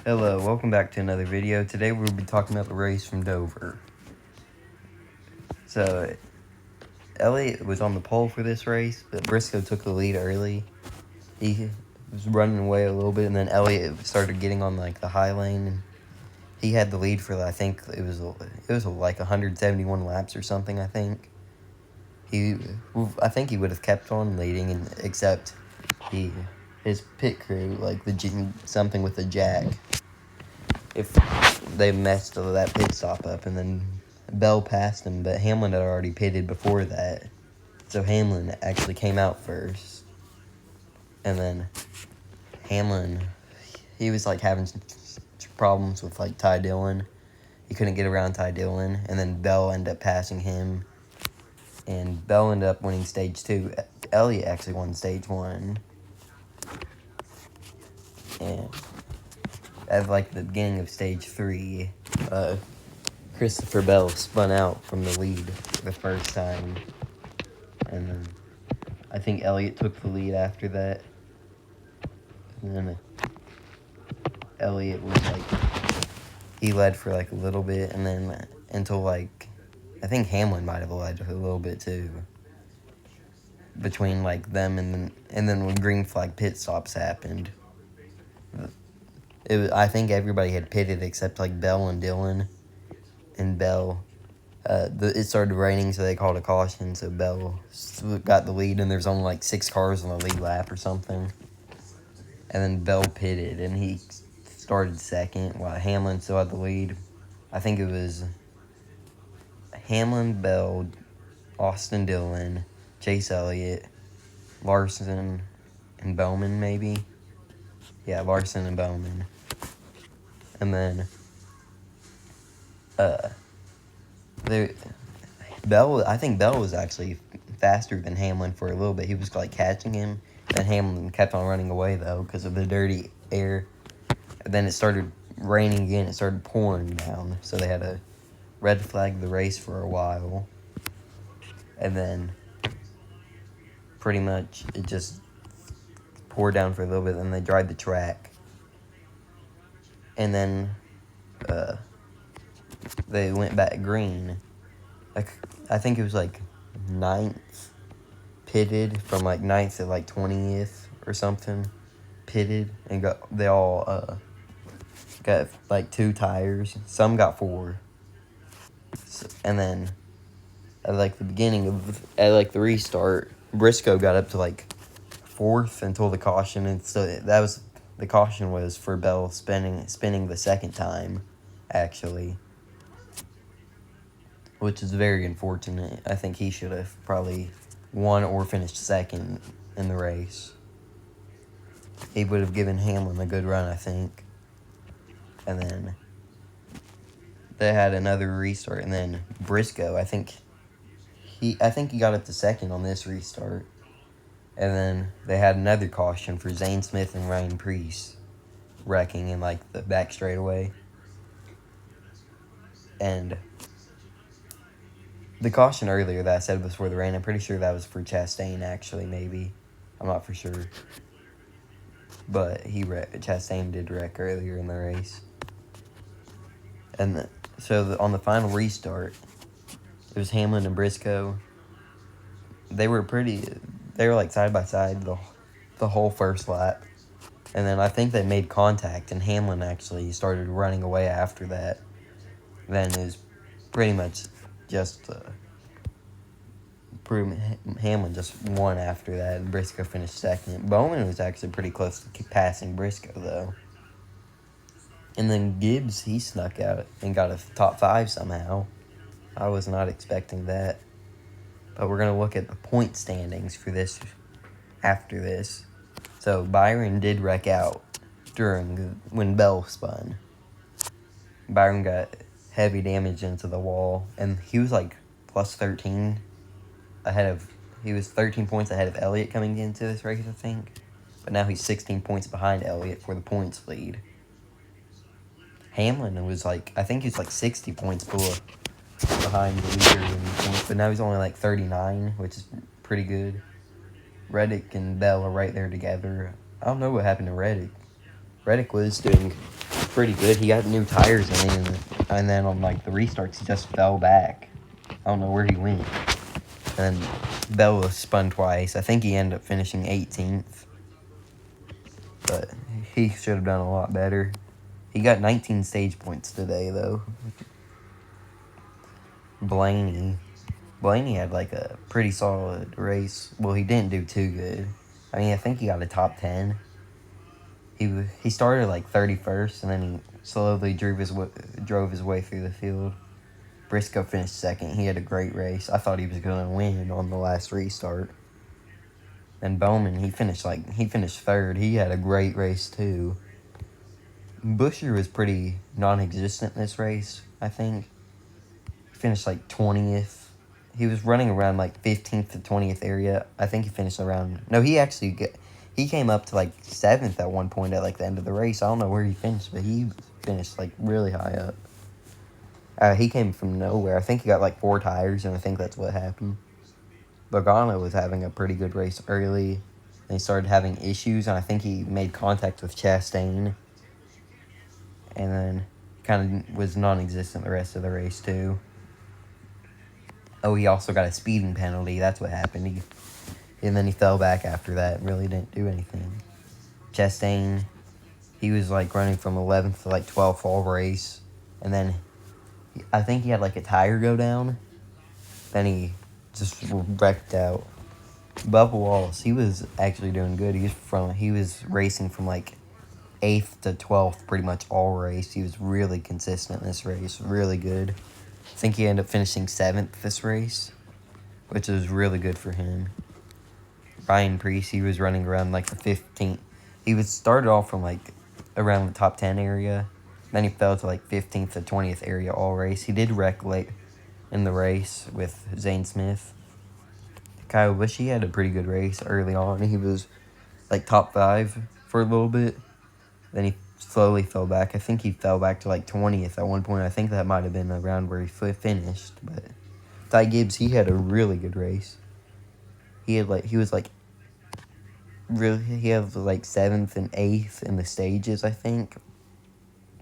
Hello, welcome back to another video. Today we'll be talking about the race from Dover. So, Elliott was on the pole for this race, but Briscoe took the lead early. He was running away a little bit, and then Elliott started getting on like the high lane. And he had the lead for I think it was like 171 laps or something. I think he would have kept on leading, and except his pit crew something with the jack. If they messed that pit stop up, and then Bell passed him, but Hamlin had already pitted before that, so Hamlin actually came out first. And then Hamlin, he was like having problems with like Ty Dillon. He couldn't get around Ty Dillon, and then Bell ended up passing him, and Bell ended up winning stage 2. Elliott actually won stage 1. And at like the beginning of stage 3, Christopher Bell spun out from the lead the first time, and then I think Elliott took the lead after that. And then Elliott was he led for like a little bit, and then until like I think Hamlin might have led a little bit too. Between like them and then when green flag pit stops happened, I think everybody had pitted except like Bell and Dillon. And Bell, it started raining, so they called a caution. So Bell got the lead, and there's only like 6 cars on the lead lap or something. And then Bell pitted, and he started second while Hamlin still had the lead. I think it was Hamlin, Bell, Austin Dillon, Chase Elliott, Larson, and Bowman, maybe. Yeah, Larson and Bowman. And then I think Bell was actually faster than Hamlin for a little bit. He was like catching him, and Hamlin kept on running away though because of the dirty air. And then it started raining again. It started pouring down, so they had to red flag the race for a while. And then pretty much it just poured down for a little bit, and they dried the track. And then they went back green. I think it was like 9th pitted, from like 9th to like 20th or something, pitted, and they all got like 2 tires. Some got 4. And then at like the beginning of the restart, Briscoe got up to like 4th until the caution, and so the caution was for Bell spinning the second time, actually, which is very unfortunate. I think he should have probably won or finished second in the race. He would have given Hamlin a good run, I think. And then they had another restart, and then Briscoe, I think he got up to second on this restart. And then they had another caution for Zane Smith and Ryan Preece wrecking in like the back straightaway. And the caution earlier that I said before the rain, I'm pretty sure that was for Chastain, actually, maybe. I'm not for sure. But Chastain did wreck earlier in the race. And on the final restart, it was Hamlin and Briscoe. They were like side by side the whole first lap. And then I think they made contact, and Hamlin actually started running away after that. Then it was pretty much just Hamlin just won after that, and Briscoe finished second. Bowman was actually pretty close to passing Briscoe, though. And then Gibbs, he snuck out and got a top 5 somehow. I was not expecting that. But we're going to look at the point standings for this after this. So Byron did wreck out when Bell spun. Byron got heavy damage into the wall, and he was like plus 13 he was 13 points ahead of Elliott coming into this race, I think. But now he's 16 points behind Elliott for the points lead. Hamlin was I think he's like 60 points behind the leader in points, but now he's only like 39, which is pretty good. Reddick and Bell are right there together. I don't know what happened to Reddick. Reddick was doing pretty good. He got new tires in, and then on like the restarts, he just fell back. I don't know where he went. And Bella spun twice. I think he ended up finishing 18th, but he should have done a lot better. He got 19 stage points today, though. Blaney had like a pretty solid race. Well, he didn't do too good. I mean, I think he got a top 10. He started like 31st, and then he slowly drove his way through the field. Briscoe finished second. He had a great race. I thought he was going to win on the last restart. And Bowman, he finished third. He had a great race too. Busher was pretty non-existent in this race, I think. He finished like 20th. He was running around like 15th to 20th area. I think he finished around... No, he came up to like 7th at one point at like the end of the race. I don't know where he finished, but he finished like really high up. He came from nowhere. I think he got like 4 tires, and I think that's what happened. Logano was having a pretty good race early. Then he started having issues, and I think he made contact with Chastain. And then kind of was non-existent the rest of the race, too. Oh, he also got a speeding penalty. That's what happened. And then he fell back after that and really didn't do anything. Chastain, he was like running from 11th to like 12th all race. And then I think he had like a tire go down. Then he just wrecked out. Bubba Wallace, he was actually doing good. He was racing from like 8th to 12th pretty much all race. He was really consistent in this race, really good. I think he ended up finishing 7th this race, which was really good for him. Ryan Preece, he was running around like the 15th. He started off from like around the top 10 area. Then he fell to like 15th to 20th area all race. He did wreck late in the race with Zane Smith. Kyle Busch, he had a pretty good race early on. He was like top 5 for a little bit. Then he slowly fell back. I think he fell back to like 20th at one point. I think that might have been around where he finished. But Ty Gibbs, he had a really good race. He had 7th and 8th in the stages, I think.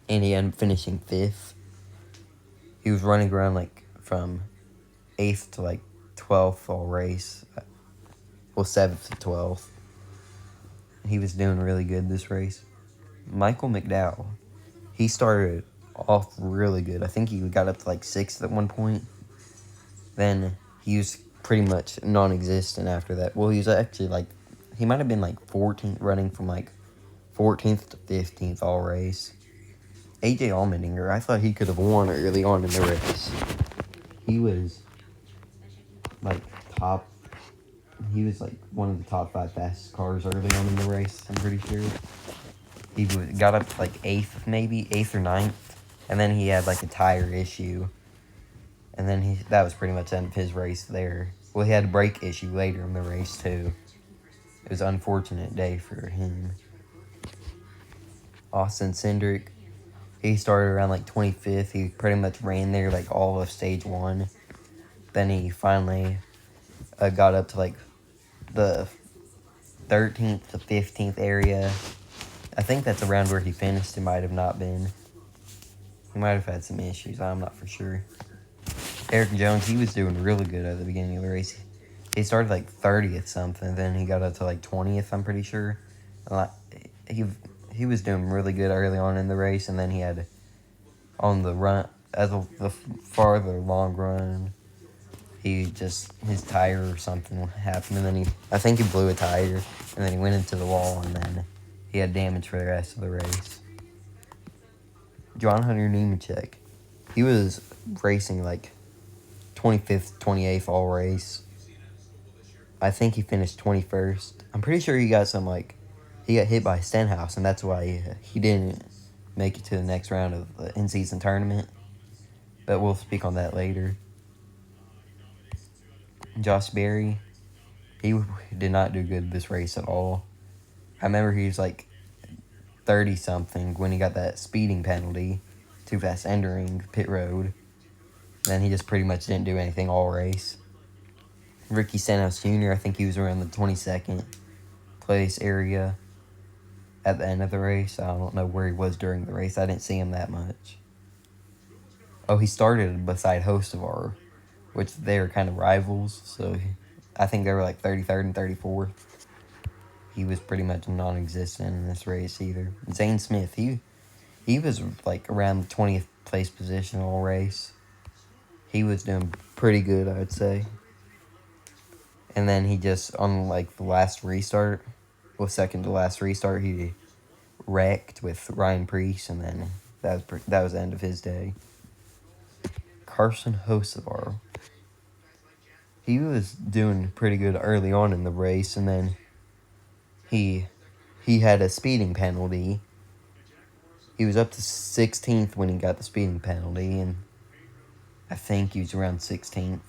And he ended up finishing 5th. He was running around like from 8th to like 12th all race. Well, 7th to 12th. He was doing really good this race. Michael McDowell, he started off really good. I think he got up to like 6th at one point. Then he was pretty much non-existent after that. Well, he was actually like, he might have been like 14th, running from like 14th to 15th all race. AJ Allmendinger, I thought he could have won early on in the race. He was like one of the top 5 fastest cars early on in the race, I'm pretty sure. He got up to like 8th or 9th, and then he had like a tire issue. And then that was pretty much the end of his race there. Well, he had a brake issue later in the race too. It was an unfortunate day for him. Austin Cindric, he started around like 25th. He pretty much ran there like all of stage 1. Then he finally got up to like the 13th to 15th area. I think that's around where he finished. It might have not been. He might have had some issues. I'm not for sure. Eric Jones, he was doing really good at the beginning of the race. He started like 30th something. Then he got up to like 20th, I'm pretty sure. He was doing really good early on in the race. And then he had on the run, as the farther long run, his tire or something happened. And then I think he blew a tire. And then he went into the wall, and then he had damage for the rest of the race. John Hunter Nemechek, he was racing like 25th, 28th all race. I think he finished 21st. I'm pretty sure he got he got hit by Stenhouse, and that's why he didn't make it to the next round of the in-season tournament. But we'll speak on that later. Josh Berry, he did not do good this race at all. I remember he was like 30-something when he got that speeding penalty, too fast entering pit road. Then he just pretty much didn't do anything all race. Ricky Stenhouse Jr., I think he was around the 22nd place area. at the end of the race. I don't know where he was during the race. I didn't see him that much. Oh, he started beside Hocevar, which they were kind of rivals. So I think they were like 33rd and 34th. He was pretty much non-existent in this race either. Zane Smith, he was like around the 20th place position all race. He was doing pretty good, I'd say. And then he just, on like the last restart, second to last restart, he wrecked with Ryan Preece, and then that was the end of his day. Carson Hocevar, he was doing pretty good early on in the race, and then he had a speeding penalty. He was up to 16th when he got the speeding penalty, and I think he was around 16th.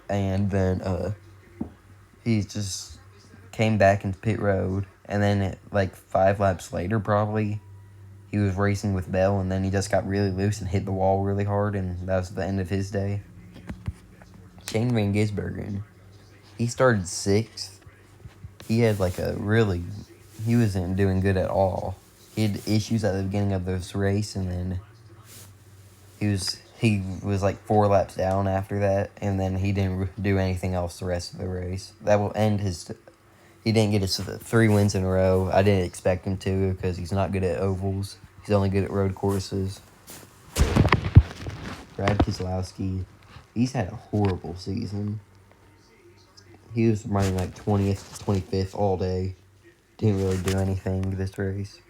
And then he just came back into pit road, and then like 5 laps later probably, he was racing with Bell, and then he just got really loose and hit the wall really hard, and that was the end of his day. Shane Van Gisbergen, he started 6th. He had like he wasn't doing good at all. He had issues at the beginning of this race, and then he was like 4 laps down after that, and then he didn't do anything else the rest of the race. That will end his. He didn't get his 3 wins in a row. I didn't expect him to because he's not good at ovals. He's only good at road courses. Brad Keselowski, he's had a horrible season. He was running like 20th to 25th all day. Didn't really do anything this race.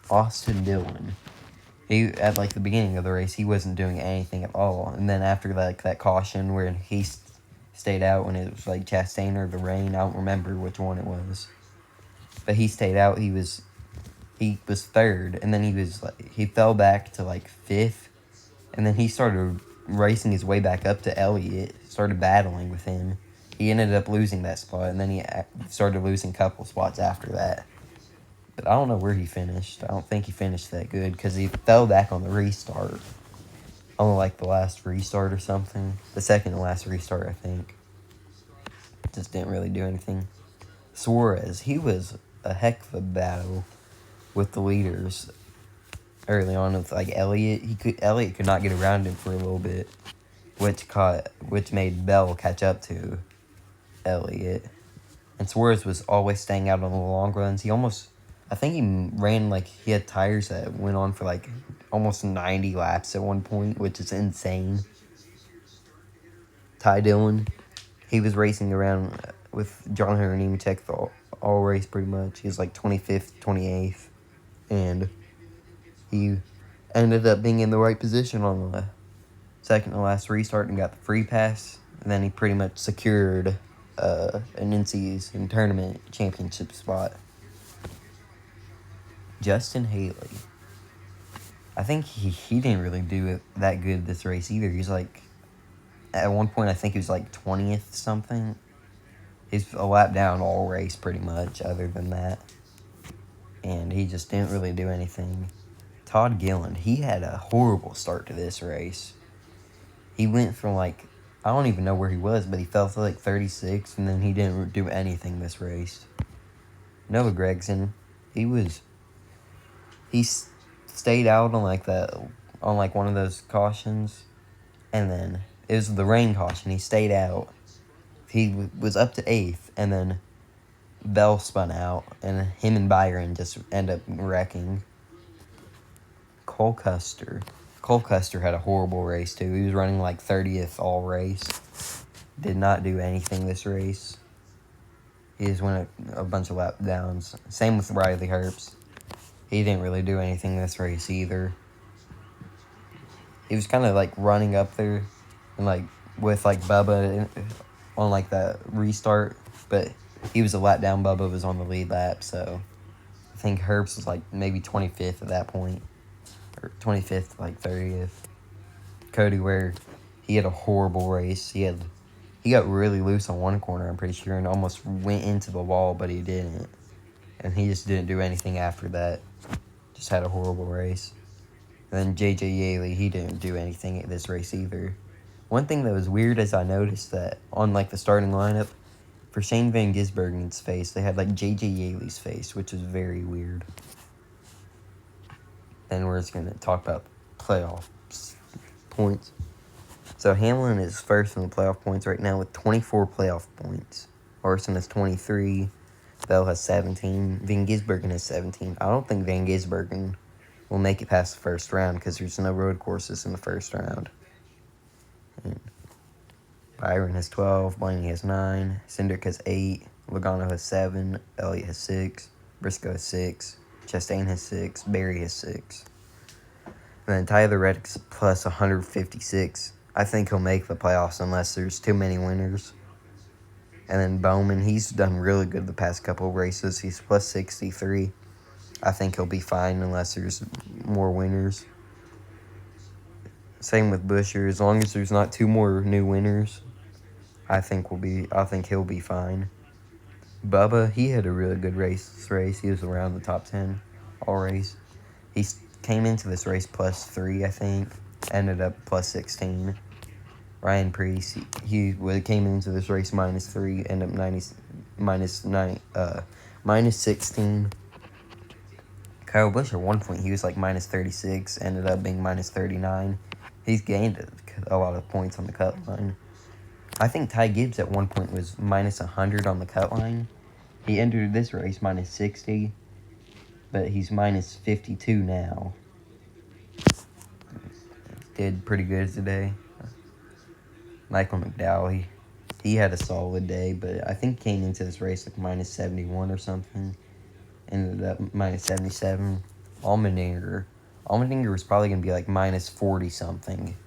Austin Dillon, at like the beginning of the race, he wasn't doing anything at all. And then after like that caution where he stayed out when it was like Chastain or the rain, I don't remember which one it was. But he stayed out. He was 3rd, and then he fell back to like 5th, and then he started racing his way back up to Elliott, started battling with him. He ended up losing that spot, and then he started losing a couple spots after that. But I don't know where he finished. I don't think he finished that good because he fell back on the restart. On like the last restart or something. The second to last restart, I think. Just didn't really do anything. Suarez, he was a heck of a battle with the leaders early on with like Elliott. Elliott could not get around him for a little bit, which made Bell catch up to Elliott. And Suarez was always staying out on the long runs. I think he ran like he had tires that went on for like almost 90 laps at one point, which is insane. Ty Dillon, he was racing around with John Hunter Nemechek the all race pretty much. He was like 25th, 28th, and he ended up being in the right position on the second to last restart and got the free pass. And then he pretty much secured an in-season tournament championship spot. Justin Haley, I think he didn't really do it that good this race either. He's like, at one point I think he was like 20th something. He's a lap down all race pretty much other than that. And he just didn't really do anything. Todd Gilliland, he had a horrible start to this race. He went from like, I don't even know where he was, but he fell to like 36, and then he didn't do anything this race. Noah Gragson, he stayed out on like one of those cautions, and then it was the rain caution. He stayed out. He was up to 8th, and then Bell spun out, and him and Byron just end up wrecking. Cole Custer had a horrible race too. He was running like 30th all race. Did not do anything this race. He just went a bunch of lap downs. Same with Riley Herbst. He didn't really do anything this race either. He was kind of like running up there and like with like Bubba on like that restart, but he was a lap down. Bubba was on the lead lap, so I think Herbst was like maybe 25th at that point, or 25th, like 30th. Cody Ware, he had a horrible race. He got really loose on one corner, I'm pretty sure, and almost went into the wall, but he didn't. And he just didn't do anything after that. Just had a horrible race. And then J.J. Yaley, he didn't do anything at this race either. One thing that was weird is I noticed that on like the starting lineup For Shane Van Gisbergen's face, they had like J.J. Yaley's face, which is very weird. Then we're just going to talk about playoff points. So Hamlin is first in the playoff points right now with 24 playoff points. Larson has 23. Bell has 17. Van Gisbergen has 17. I don't think Van Gisbergen will make it past the first round because there's no road courses in the first round. And Byron has 12. Blaney has 9. Cindric has 8. Logano has 7. Elliott has 6. Briscoe has 6. Chastain has 6. Berry has 6. And then Tyler Reddick's plus 156. I think he'll make the playoffs unless there's too many winners. And then Bowman, he's done really good the past couple of races. He's plus 63. I think he'll be fine unless there's more winners. Same with Buescher. As long as there's not 2 more new winners, I think he'll be fine. Bubba, he had a really good race this race. He was around the top 10 all race. He came into this race plus 3, I think. Ended up plus 16. Ryan Preece, he came into this race minus 3, ended up minus 16. Kyle Busch at one point, he was like minus 36, ended up being minus 39. He's gained a lot of points on the cut line. I think Ty Gibbs at one point was minus 100 on the cut line. He entered this race minus 60, but he's minus 52 now. Did pretty good today. Michael McDowell, he had a solid day, but I think came into this race like minus 71 or something. Ended up minus 77. Allmendinger was probably going to be like minus 40 something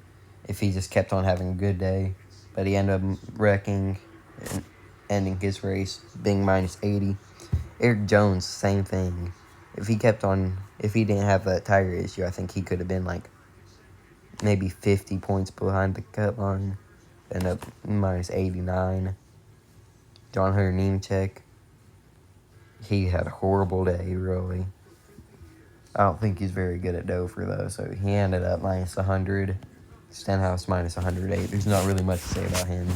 if he just kept on having a good day. But he ended up wrecking and ending his race being minus 80. Eric Jones, same thing. If he didn't have that tire issue, I think he could have been like maybe 50 points behind the cut line. Ended up minus 89. John Hunter Nemechek, he had a horrible day, really. I don't think he's very good at Dover, though, so he ended up minus 100. Stenhouse minus 108. There's not really much to say about him.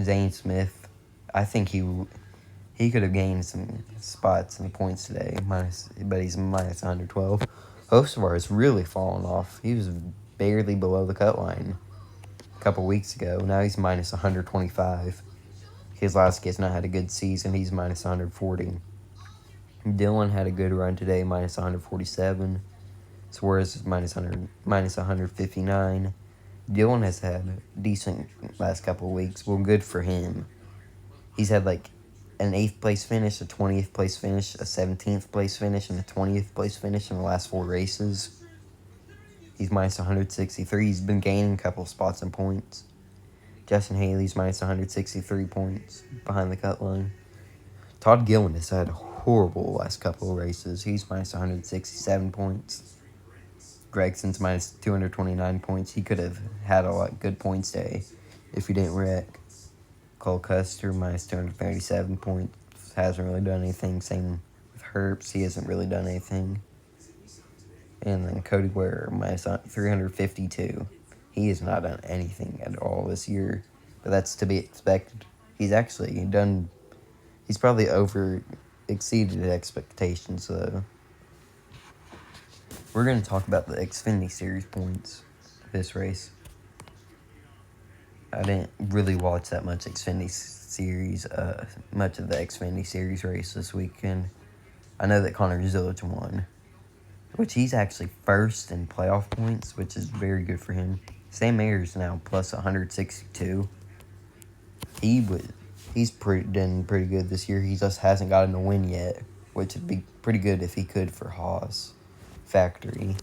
Zane Smith, I think he could have gained some spots and points today, but he's minus 112. Hocevar has really fallen off. He was barely below the cut line a couple weeks ago. Now he's minus 125. Keselowski has not had a good season. He's minus 140. Dillon had a good run today, minus 147. Suarez is minus 159. Dillon has had decent last couple of weeks. Well, good for him. He's had like an 8th place finish, a 20th place finish, a 17th place finish, and a 20th place finish in the last 4 races. He's minus 163. He's been gaining a couple of spots and points. Justin Haley's minus 163 points behind the cut line. Todd Gilliland has had a horrible last couple of races. He's minus 167 points. Gregson's minus 229 points. He could have had a lot good points day if he didn't wreck. Cole Custer minus 237 points. Hasn't really done anything. Same with Herbst. He hasn't really done anything. And then Cody Ware minus 352. He has not done anything at all this year, but that's to be expected. He's probably exceeded expectations, though. We're going to talk about the Xfinity Series points this race. I didn't really watch that much Xfinity Series, much of the Xfinity Series race this weekend. I know that Connor Zillich won, which he's actually first in playoff points, which is very good for him. Sam Ayers now plus 162. He's done pretty good this year. He just hasn't gotten a win yet, which would be pretty good if he could for Haas Factory.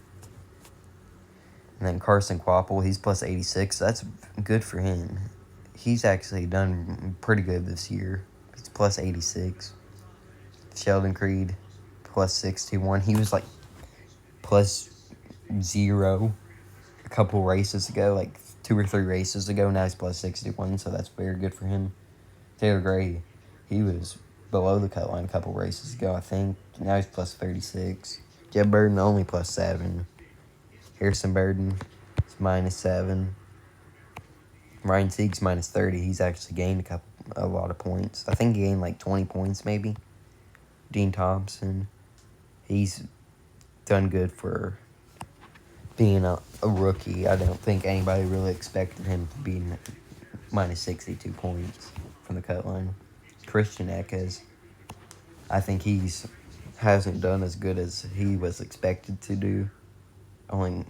And then Carson Kvapil, he's plus 86. That's good for him. He's actually done pretty good this year. He's plus 86. Sheldon Creed, plus 61. He was like plus 0 a couple races ago, like 2 or 3 races ago. Now he's plus 61, so that's very good for him. Taylor Gray, he was below the cut line a couple races ago, I think. Now he's plus 36. Jeb Burton only plus 7. Harrison Burton is minus 7. Ryan Sieg's minus 30. He's actually gained a lot of points. I think he gained like 20 points maybe. Dean Thompson. He's done good for being a rookie. I don't think anybody really expected him to be minus 62 points from the cut line. Christian Eckes, I think hasn't done as good as he was expected to do.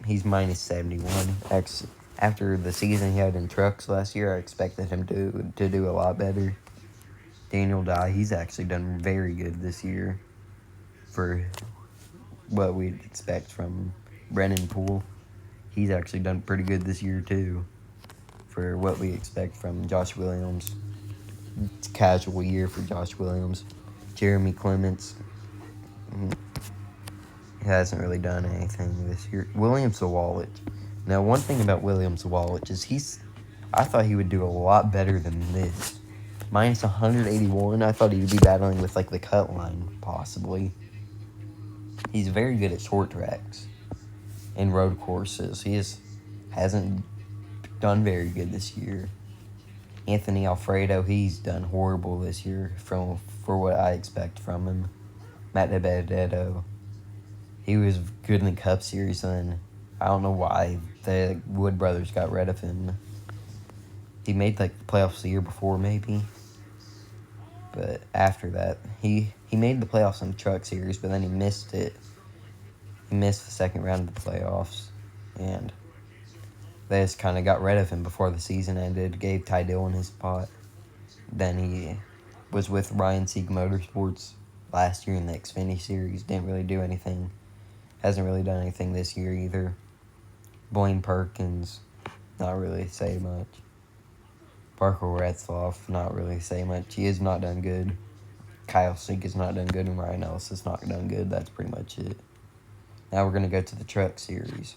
He's minus 71. After the season he had in trucks last year, I expected him to do a lot better. Daniel Dye, he's actually done very good this year for what we'd expect from Brennan Poole. He's actually done pretty good this year too for what we expect from Josh Williams. It's a casual year for Josh Williams. Jeremy Clements, he hasn't really done anything this year. Williams Zawalich. Now, one thing about Williams Zawalich is I thought he would do a lot better than this. Minus 181, I thought he would be battling with, like, the cut line, possibly. He's very good at short tracks and road courses. Hasn't done very good this year. Anthony Alfredo, he's done horrible this year for what I expect from him. Matt DiBenedetto, he was good in the Cup Series, and I don't know why the Wood brothers got rid of him. He made like the playoffs the year before, maybe. But after that, he made the playoffs in the Truck Series, but then he missed it. He missed the second round of the playoffs, and they just kind of got rid of him before the season ended, gave Ty Dillon his spot. Then he was with Ryan Sieg Motorsports last year in the Xfinity Series, didn't really do anything. Hasn't really done anything this year either. Blaine Perkins, not really say much. Parker Retzloff, not really say much. He has not done good. Kyle Sink has not done good, and Ryan Ellis has not done good. That's pretty much it. Now we're going to go to the Truck Series.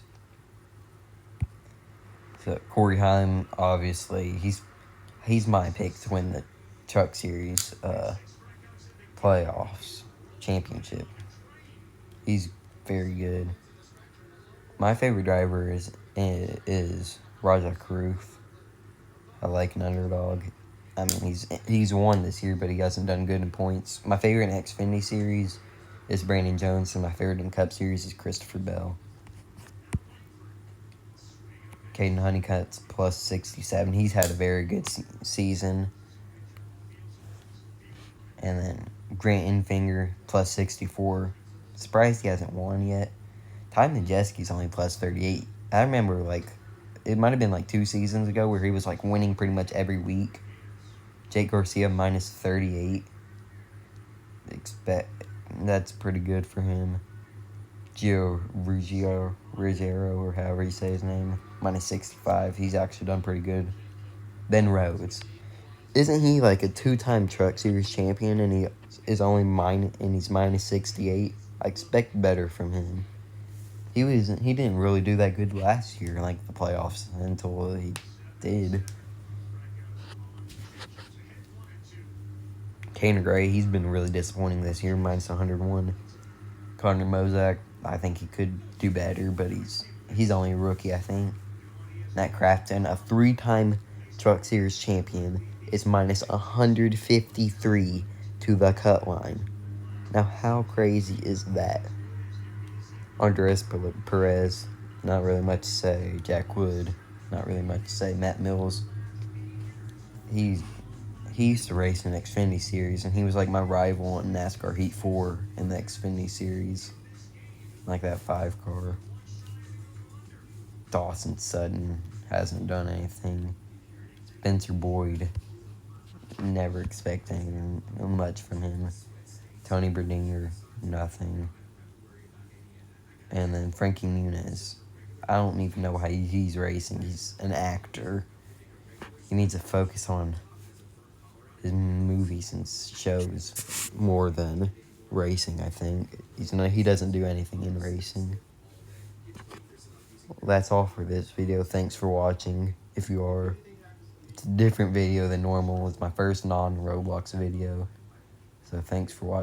So Corey Heim, obviously, he's my pick to win the Truck Series playoffs championship. He's very good. My favorite driver is Rajah Caruth. I like an underdog. I mean, he's won this year, but he hasn't done good in points. My favorite in Xfinity Series is Brandon Jones, and my favorite in Cup Series is Christopher Bell. Caden Honeycutt's plus 67. He's had a very good season. And then Grant Enfinger, plus 64. Surprised he hasn't won yet. Ty Majeski's only plus 38. I remember, it might have been 2 seasons ago where he was winning pretty much every week. Jake Garcia minus 38. That's pretty good for him. Gio Ruggiero, or however you say his name, minus 65. He's actually done pretty good. Ben Rhodes. Isn't he a 2-time Truck Series champion, and he is only he's minus 68? I expect better from him. He didn't really do that good last year, the playoffs, until he did. Tanner Gray, he's been really disappointing this year, minus 101. Connor Mozak, I think he could do better, but he's only a rookie, I think. Matt Crafton, a 3-time Truck Series champion, is minus 153 to the cut line. Now, how crazy is that? Andres Perez, not really much to say. Jack Wood, not really much to say. Matt Mills, he used to race in the Xfinity Series, and he was my rival in NASCAR Heat 4 in the Xfinity Series. That 5-car. Dawson Sutton hasn't done anything. Spencer Boyd, never expecting much from him. Tony Berdinger, nothing. And then Frankie Muniz, I don't even know how he's racing. He's an actor. He needs to focus on his movies and shows more than racing, I think. He doesn't do anything in racing. Well, that's all for this video. Thanks for watching. If you are, it's a different video than normal. It's my first non-Roblox video. So thanks for watching.